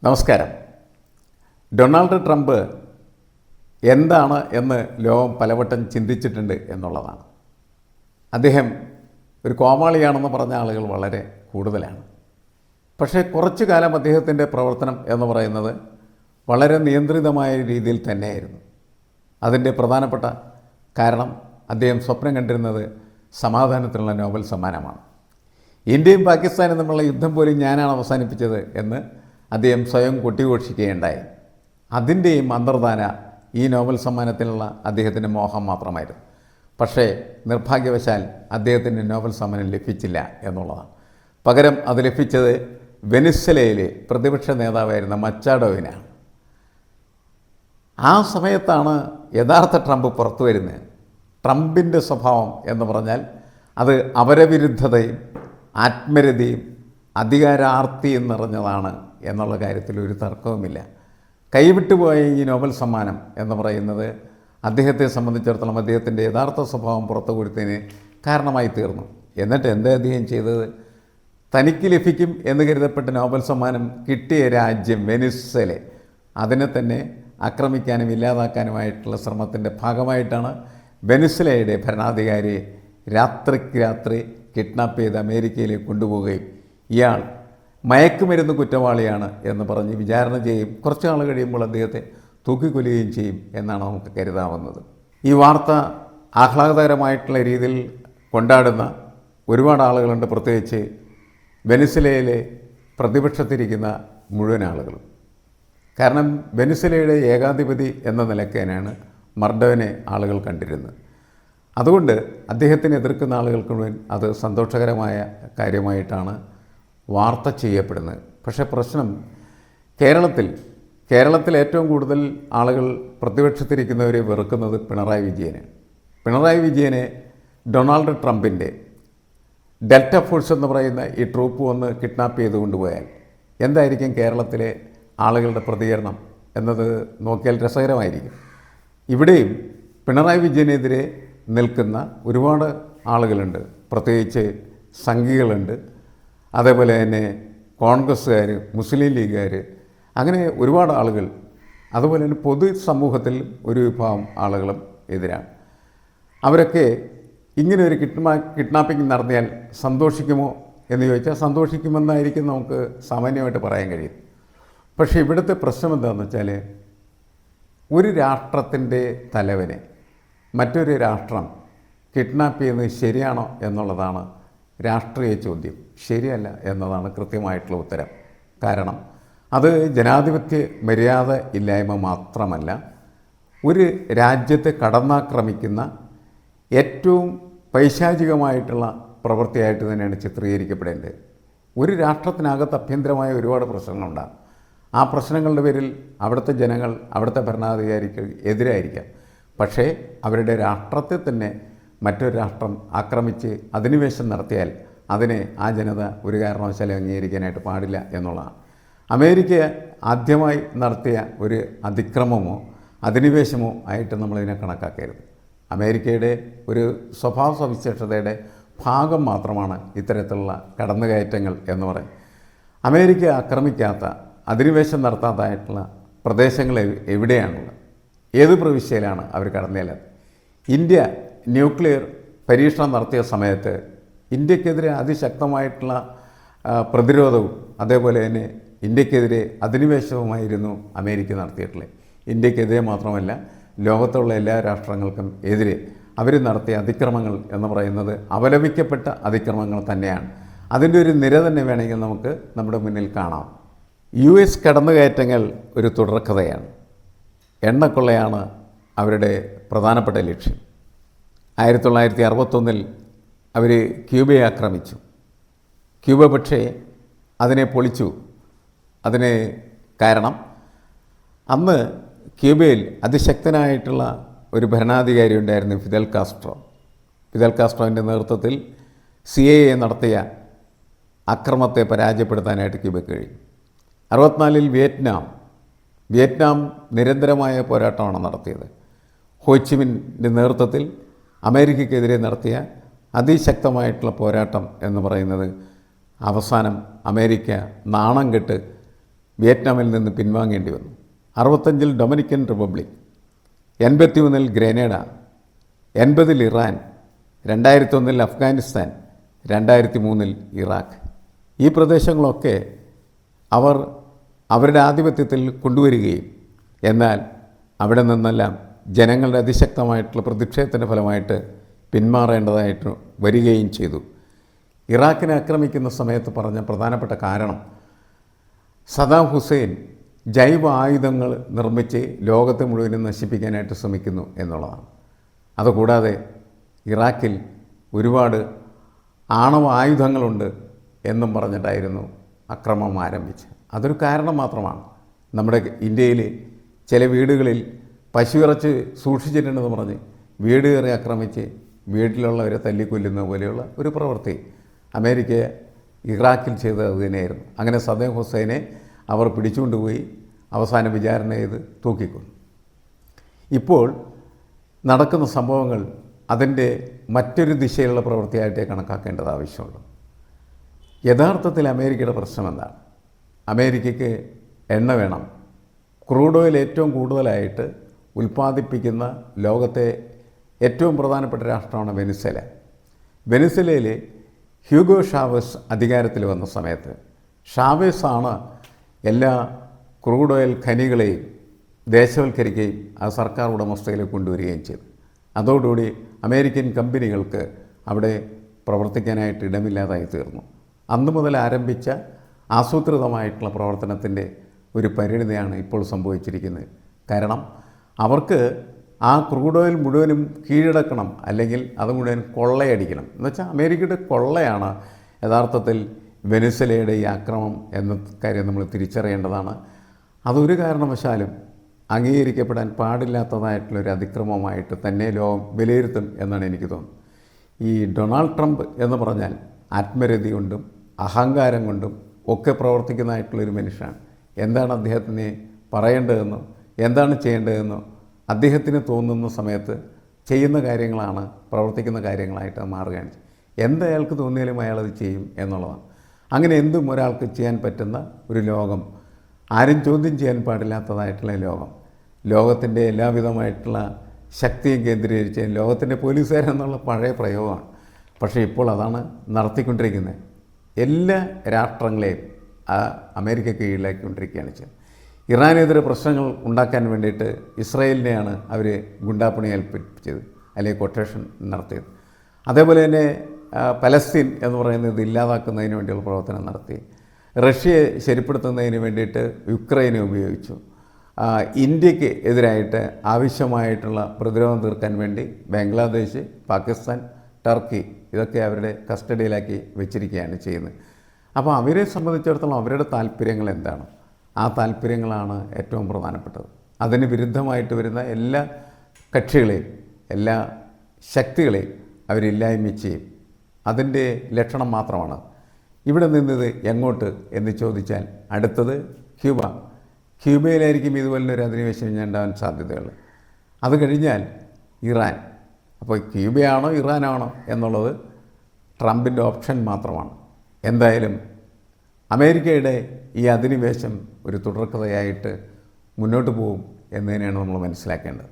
നമസ്കാരം. Donald Trump എന്താണ് എന്ന് ലോകം പലവട്ടം ചിന്തിച്ചിട്ടുണ്ട് എന്നുള്ളതാണ്. അദ്ദേഹം ഒരു കോമാളിയാണെന്ന് പറഞ്ഞ ആളുകൾ വളരെ കൂടുതലാണ്. പക്ഷേ കുറച്ചു കാലം അദ്ദേഹത്തിൻ്റെ പ്രവർത്തനം എന്ന് പറയുന്നത് വളരെ നിയന്ത്രിതമായ രീതിയിൽ തന്നെയായിരുന്നു. അതിൻ്റെ പ്രധാനപ്പെട്ട കാരണം അദ്ദേഹം സ്വപ്നം കണ്ടിരുന്നത് സമാധാനത്തിനുള്ള നോബൽ സമ്മാനമാണ്. ഇന്ത്യയും പാകിസ്ഥാനും തമ്മിലുള്ള യുദ്ധം പോലും ഞാനാണ് അവസാനിപ്പിച്ചത് എന്ന് അദ്ദേഹം സ്വയം കൊട്ടിഘോഷിക്കുകയുണ്ടായി. അതിൻ്റെയും അന്തർധാന ഈ നോബൽ സമ്മാനത്തിനുള്ള അദ്ദേഹത്തിൻ്റെ മോഹം മാത്രമായിരുന്നു. പക്ഷേ നിർഭാഗ്യവശാൽ അദ്ദേഹത്തിന് നോബൽ സമ്മാനം ലഭിച്ചില്ല എന്നുള്ളതാണ്. പകരം അത് ലഭിച്ചത് വെനിസ്വലയിലെ പ്രതിപക്ഷ നേതാവായിരുന്ന മച്ചാഡോവിനാണ്. ആ സമയത്താണ് യഥാർത്ഥ ട്രംപ് പുറത്തു വരുന്നത്. ട്രംപിൻ്റെ സ്വഭാവം എന്ന് പറഞ്ഞാൽ അത് അപരവിരുദ്ധതയും ആത്മരതിയും അധികാരാർത്തിയും നിറഞ്ഞതാണ് എന്നുള്ള കാര്യത്തിൽ ഒരു തർക്കവുമില്ല. കൈവിട്ടുപോയ ഈ നോബൽ സമ്മാനം എന്ന് പറയുന്നത് അദ്ദേഹത്തെ സംബന്ധിച്ചിടത്തോളം അദ്ദേഹത്തിൻ്റെ യഥാർത്ഥ സ്വഭാവം പുറത്തു കൊടുത്തതിന് കാരണമായി തീർന്നു. എന്നിട്ട് എന്താ അദ്ദേഹം ചെയ്തത്? തനിക്ക് ലഭിക്കും എന്ന് കരുതപ്പെട്ട നോബൽ സമ്മാനം കിട്ടിയ രാജ്യം വെനിസ്വേല, അതിനെ തന്നെ ആക്രമിക്കാനും ഇല്ലാതാക്കാനുമായിട്ടുള്ള ശ്രമത്തിൻ്റെ ഭാഗമായിട്ടാണ് വെനിസ്വേലയുടെ ഭരണാധികാരിയെ രാത്രിക്ക് രാത്രി കിഡ്നാപ്പ് ചെയ്ത് അമേരിക്കയിലേക്ക് കൊണ്ടുപോവുകയും ഇയാൾ മയക്കുമരുന്ന് കുറ്റവാളിയാണ് എന്ന് പറഞ്ഞ് വിചാരണ ചെയ്യും. കുറച്ച് നാൾ കഴിയുമ്പോൾ അദ്ദേഹത്തെ തൂക്കിക്കൊല്ലുകയും ചെയ്യും എന്നാണ് നമുക്ക് കരുതാവുന്നത്. ഈ വാർത്ത ആഹ്ലാദകരമായിട്ടുള്ള രീതിയിൽ കൊണ്ടാടുന്ന ഒരുപാട് ആളുകളുണ്ട്, പ്രത്യേകിച്ച് വെനിസ്വേലയിലെ പ്രതിപക്ഷത്തിരിക്കുന്ന മുഴുവൻ ആളുകളും. കാരണം വെനിസ്വേലയുടെ ഏകാധിപതി എന്ന നിലയ്ക്കാനാണ് മർഡോവിനെ ആളുകൾ കണ്ടിരുന്നത്. അതുകൊണ്ട് അദ്ദേഹത്തിനെ എതിർക്കുന്ന ആളുകൾക്ക് മുഴുവൻ അത് സന്തോഷകരമായ കാര്യമായിട്ടാണ് വാർത്ത ചെയ്യപ്പെടുന്നത്. പക്ഷേ പ്രശ്നം കേരളത്തിൽ ഏറ്റവും കൂടുതൽ ആളുകൾ പ്രതിപക്ഷത്തിരിക്കുന്നവരെ വെറുക്കുന്നത് പിണറായി വിജയനെ. പിണറായി വിജയനെ ഡൊണാൾഡ് ട്രംപിൻ്റെ ഡെൽറ്റ ഫോഴ്സ് എന്ന് പറയുന്ന ഈ ട്രൂപ്പ് വന്ന് കിഡ്നാപ്പ് ചെയ്ത് കൊണ്ടുപോയാൽ എന്തായിരിക്കും കേരളത്തിലെ ആളുകളുടെ പ്രതികരണം എന്നത് നോക്കിയാൽ രസകരമായിരിക്കും. ഇവിടെയും പിണറായി വിജയനെതിരെ നിൽക്കുന്ന ഒരുപാട് ആളുകളുണ്ട്, പ്രത്യേകിച്ച് സംഘികളുണ്ട്, അതേപോലെ തന്നെ കോൺഗ്രസ്സുകാർ, മുസ്ലിം ലീഗുകാർ, അങ്ങനെ ഒരുപാട് ആളുകൾ, അതുപോലെ തന്നെ പൊതുസമൂഹത്തിൽ ഒരു വിഭാഗം ആളുകളും എതിരാണ്. അവരൊക്കെ ഇങ്ങനെ ഒരു കിഡ്നാപ്പിംഗ് നടത്തിയാൽ സന്തോഷിക്കുമോ എന്ന് ചോദിച്ചാൽ സന്തോഷിക്കുമെന്നായിരിക്കും നമുക്ക് സാമാന്യമായിട്ട് പറയാൻ കഴിയും. പക്ഷേ ഇവിടുത്തെ പ്രശ്നം എന്താണെന്ന് വെച്ചാൽ, ഒരു രാഷ്ട്രത്തിൻ്റെ തലവനെ മറ്റൊരു രാഷ്ട്രം കിഡ്നാപ്പ് ചെയ്യുന്നത് ശരിയാണോ എന്നുള്ളതാണ് രാഷ്ട്രീയ ചോദ്യം. ശരിയല്ല എന്നതാണ് കൃത്യമായിട്ടുള്ള ഉത്തരം. കാരണം അത് ജനാധിപത്യ മര്യാദ ഇല്ലായ്മ മാത്രമല്ല, ഒരു രാജ്യത്തെ കടന്നാക്രമിക്കുന്ന ഏറ്റവും പൈശാചികമായിട്ടുള്ള പ്രവൃത്തിയായിട്ട് തന്നെയാണ് ചിത്രീകരിക്കപ്പെടേണ്ടത്. ഒരു രാഷ്ട്രത്തിനകത്ത് അഭ്യന്തരമായ ഒരുപാട് പ്രശ്നങ്ങളുണ്ടാകും. ആ പ്രശ്നങ്ങളുടെ പേരിൽ അവിടുത്തെ ജനങ്ങൾ അവിടുത്തെ ഭരണാധികാരിക്ക് എതിരായിരിക്കാം. പക്ഷേ അവരുടെ രാഷ്ട്രത്തെ തന്നെ മറ്റൊരു രാഷ്ട്രം ആക്രമിച്ച് അധിനിവേശം നടത്തിയാൽ അതിനെ ആ ജനത ഒരു കാരണവശാലും അംഗീകരിക്കാനായിട്ട് പാടില്ല എന്നുള്ളതാണ്. അമേരിക്ക ആദ്യമായി നടത്തിയ ഒരു അതിക്രമമോ അധിനിവേശമോ ആയിട്ട് നമ്മളിതിനെ കണക്കാക്കരുത്. അമേരിക്കയുടെ ഒരു സ്വഭാവ സവിശേഷതയുടെ ഭാഗം മാത്രമാണ് ഇത്തരത്തിലുള്ള കടന്നുകയറ്റങ്ങൾ എന്ന് പറയും. അമേരിക്ക ആക്രമിക്കാത്ത, അധിനിവേശം നടത്താത്തതായിട്ടുള്ള പ്രദേശങ്ങൾ എവിടെയാണുള്ളത്? ഏത് പ്രവിശ്യയിലാണ് അവർ കടന്നേലത്? ഇന്ത്യ ന്യൂക്ലിയർ പരീക്ഷണം നടത്തിയ സമയത്ത് ഇന്ത്യക്കെതിരെ അതിശക്തമായിട്ടുള്ള പ്രതിരോധവും അതേപോലെ തന്നെ ഇന്ത്യക്കെതിരെ അധിനിവേശവുമായിരുന്നു അമേരിക്ക നടത്തിയിട്ടുള്ളത്. ഇന്ത്യക്കെതിരെ മാത്രമല്ല, ലോകത്തുള്ള എല്ലാ രാഷ്ട്രങ്ങൾക്കും എതിരെ അവർ നടത്തിയ അതിക്രമങ്ങൾ എന്ന് പറയുന്നത് അപലപിക്കപ്പെട്ട അതിക്രമങ്ങൾ തന്നെയാണ്. അതിൻ്റെ ഒരു നിര തന്നെ വേണമെങ്കിൽ നമുക്ക് നമ്മുടെ മുന്നിൽ കാണാം. US കടന്നുകയറ്റങ്ങൾ ഒരു തുടർക്കഥയാണ്. എണ്ണക്കൊള്ളയാണ് അവരുടെ പ്രധാനപ്പെട്ട ലക്ഷ്യം. 1961 അവർ ക്യൂബയെ ആക്രമിച്ചു. ക്യൂബ പക്ഷേ അതിനെ പൊളിച്ചു. അതിന് കാരണം അന്ന് ക്യൂബയിൽ അതിശക്തനായിട്ടുള്ള ഒരു ഭരണാധികാരി ഉണ്ടായിരുന്നു, ഫിദൽ കാസ്ട്രോ. ഫിദൽ കാസ്ട്രോവിൻ്റെ നേതൃത്വത്തിൽ CIA നടത്തിയ അക്രമത്തെ പരാജയപ്പെടുത്താനായിട്ട് ക്യൂബയ്ക്ക് കഴിയും. 64 വിയറ്റ്നാം നിരന്തരമായ പോരാട്ടമാണ് നടത്തിയത്. ഹോച്ചിമിൻ്റെ നേതൃത്വത്തിൽ അമേരിക്കയ്ക്കെതിരെ നടത്തിയ അതിശക്തമായിട്ടുള്ള പോരാട്ടം എന്ന് പറയുന്നത് അവസാനം അമേരിക്ക നാണം കെട്ട് വിയറ്റ്നാമിൽ നിന്ന് പിൻവാങ്ങേണ്ടി വന്നു. 65 Dominican republic, 81 Grenada, 80 Iran, 2001 Afghanistan, 2003 Iraq. ഈ പ്രദേശങ്ങളൊക്കെ അവർ അവരുടെ ആധിപത്യത്തിൽ കൊണ്ടുവരികയും എന്നാൽ അവിടെ നിന്നെല്ലാം ജനങ്ങളുടെ അതിശക്തമായിട്ടുള്ള പ്രതിഷേധത്തിൻ്റെ ഫലമായിട്ട് പിന്മാറേണ്ടതായിട്ട് വരികയും ചെയ്തു. ഇറാഖിനെ ആക്രമിക്കുന്ന സമയത്ത് പറഞ്ഞ പ്രധാനപ്പെട്ട കാരണം സദാം ഹുസൈൻ ജൈവ ആയുധങ്ങൾ നിർമ്മിച്ച് ലോകത്തെ മുഴുവനും നശിപ്പിക്കാനായിട്ട് ശ്രമിക്കുന്നു എന്നുള്ളതാണ്. അതുകൂടാതെ ഇറാഖിൽ ഒരുപാട് ആണവ ആയുധങ്ങളുണ്ട് എന്നും പറഞ്ഞിട്ടായിരുന്നു അക്രമം ആരംഭിച്ചത്. അതൊരു കാരണം മാത്രമാണ്. നമ്മുടെ ഇന്ത്യയിൽ ചില വീടുകളിൽ പശുവിറച്ച് സൂക്ഷിച്ചിട്ടുണ്ടെന്ന് പറഞ്ഞ് വീട് കയറി ആക്രമിച്ച് വീട്ടിലുള്ളവരെ തല്ലിക്കൊല്ലുന്ന പോലെയുള്ള ഒരു പ്രവൃത്തി അമേരിക്ക ഇറാഖിൽ ചെയ്തത് അതുതന്നെയായിരുന്നു. അങ്ങനെ സദാം ഹുസൈനെ അവർ പിടിച്ചുകൊണ്ടുപോയി അവസാനം വിചാരണ ചെയ്ത് തൂക്കിക്കൊന്നു. ഇപ്പോൾ നടക്കുന്ന സംഭവങ്ങൾ അതിൻ്റെ മറ്റൊരു ദിശയിലുള്ള പ്രവൃത്തിയായിട്ടേ കണക്കാക്കേണ്ടത് ആവശ്യമുള്ളൂ. യഥാർത്ഥത്തിൽ അമേരിക്കയുടെ പ്രശ്നം എന്താണ്? അമേരിക്കയ്ക്ക് എണ്ണ വേണം. ക്രൂഡ് ഓയിൽ ഏറ്റവും കൂടുതലായിട്ട് ഉൽപ്പാദിപ്പിക്കുന്ന ലോകത്തെ ഏറ്റവും പ്രധാനപ്പെട്ട രാഷ്ട്രമാണ് വെനിസ്വേല. വെനിസ്വേലയിൽ ഹ്യൂഗോ ഷാവേസ് അധികാരത്തിൽ വന്ന സമയത്ത് ഷാവേസാണ് എല്ലാ ക്രൂഡ് ഓയിൽ ഖനികളെയും ദേശവൽക്കരിക്കുകയും ആ സർക്കാർ ഉടമസ്ഥയിലേക്ക് കൊണ്ടുവരികയും ചെയ്തു. അതോടുകൂടി അമേരിക്കൻ കമ്പനികൾക്ക് അവിടെ പ്രവർത്തിക്കാനായിട്ട് ഇടമില്ലാതായി തീർന്നു. അന്നു മുതൽ ആരംഭിച്ച ആസൂത്രിതമായിട്ടുള്ള പ്രവർത്തനത്തിൻ്റെ ഒരു പരിണിതിയാണ് ഇപ്പോൾ സംഭവിച്ചിരിക്കുന്നത്. കാരണം അവർക്ക് ആ ക്രൂഡ് ഓയിൽ മുഴുവനും കീഴടക്കണം, അല്ലെങ്കിൽ അത് മുഴുവൻ കൊള്ളയടിക്കണം. എന്നുവെച്ചാൽ അമേരിക്കയുടെ കൊള്ളയാണ് യഥാർത്ഥത്തിൽ വെനിസ്വേലയുടെ ഈ ആക്രമണം എന്ന കാര്യം നമ്മൾ തിരിച്ചറിയേണ്ടതാണ്. അതൊരു കാരണവശാലും അംഗീകരിക്കപ്പെടാൻ പാടില്ലാത്തതായിട്ടുള്ളൊരു അതിക്രമമായിട്ട് തന്നെ ലോകം വിലയിരുത്തും എന്നാണ് എനിക്ക് തോന്നുന്നത്. ഈ ഡൊണാൾഡ് ട്രംപ് എന്ന് പറഞ്ഞാൽ ആത്മരതി കൊണ്ടും അഹങ്കാരം കൊണ്ടും ഒക്കെ പ്രവർത്തിക്കുന്നതായിട്ടുള്ളൊരു മനുഷ്യനാണ്. എന്താണ് അദ്ദേഹത്തിന് പറയേണ്ടതെന്നോ എന്താണ് ചെയ്യേണ്ടതെന്നോ അദ്ദേഹത്തിന് തോന്നുന്ന സമയത്ത് ചെയ്യുന്ന കാര്യങ്ങളാണ് പ്രവർത്തിക്കുന്ന കാര്യങ്ങളായിട്ട് മാറുകയാണ്. എന്തയാൾക്ക് തോന്നിയാലും അയാളത് ചെയ്യും എന്നുള്ളതാണ്. അങ്ങനെ എന്തും ഒരാൾക്ക് ചെയ്യാൻ പറ്റുന്ന ഒരു ലോകം, ആരും ചോദ്യം ചെയ്യാൻ പാടില്ലാത്തതായിട്ടുള്ള ലോകം, ലോകത്തിൻ്റെ എല്ലാവിധമായിട്ടുള്ള ശക്തിയും കേന്ദ്രീകരിച്ച് ലോകത്തിൻ്റെ പോലീസുകാരെന്നുള്ള പഴയ പ്രയോഗമാണ്. പക്ഷേ ഇപ്പോൾ അതാണ് നടത്തിക്കൊണ്ടിരിക്കുന്നത്. എല്ലാ രാഷ്ട്രങ്ങളെയും അമേരിക്ക കീഴിലാക്കിക്കൊണ്ടിരിക്കുകയാണ് ചെയ്യുന്നത്. ഇറാനെതിരെ പ്രശ്നങ്ങൾ ഉണ്ടാക്കാൻ വേണ്ടിയിട്ട് ഇസ്രായേലിനെയാണ് അവർ ഗുണ്ടാപ്പണി ഏൽപ്പിച്ചത്, അല്ലെങ്കിൽ കൊട്ടേഷൻ നടത്തിയത്. അതേപോലെ തന്നെ പലസ്തീൻ എന്ന് പറയുന്നത് ഇല്ലാതാക്കുന്നതിന് വേണ്ടിയുള്ള പ്രവർത്തനം നടത്തി. റഷ്യയെ ശരിപ്പെടുത്തുന്നതിന് വേണ്ടിയിട്ട് യുക്രൈനെ ഉപയോഗിച്ചു. ഇന്ത്യക്ക് എതിരായിട്ട് ആവശ്യമായിട്ടുള്ള പ്രതിരോധം തീർക്കാൻ വേണ്ടി ബംഗ്ലാദേശ്, പാകിസ്ഥാൻ, ടർക്കി ഇതൊക്കെ അവരുടെ കസ്റ്റഡിയിലാക്കി വെച്ചിരിക്കുകയാണ് ചെയ്യുന്നത്. അപ്പോൾ അവരെ സംബന്ധിച്ചിടത്തോളം അവരുടെ താല്പര്യങ്ങൾ എന്താണ്? ആ താല്പര്യങ്ങളാണ് ഏറ്റവും പ്രധാനപ്പെട്ടത്. അതിന് വിരുദ്ധമായിട്ട് വരുന്ന എല്ലാ കക്ഷികളെയും എല്ലാ ശക്തികളെയും അവരില്ലായ്മ ചെയ്യും. അതിൻ്റെ ലക്ഷണം മാത്രമാണ്. ഇവിടെ നിന്നത് എങ്ങോട്ട് എന്ന് ചോദിച്ചാൽ അടുത്തത് ക്യൂബ. ക്യൂബയിലായിരിക്കും ഇതുപോലൊരു അധിനിവേശം ഉണ്ടാകാൻ സാധ്യതയുള്ളത്. അത് കഴിഞ്ഞാൽ ഇറാൻ. അപ്പോൾ ക്യൂബയാണോ ഇറാനാണോ എന്നുള്ളത് ട്രംപിൻ്റെ ഓപ്ഷൻ മാത്രമാണ്. എന്തായാലും അമേരിക്കയുടെ ഈ അധിനിവേശം ഒരു തുടർക്കഥയായിട്ട് മുന്നോട്ട് പോകും എന്നതിനെയാണ് നമ്മൾ മനസ്സിലാക്കേണ്ടത്.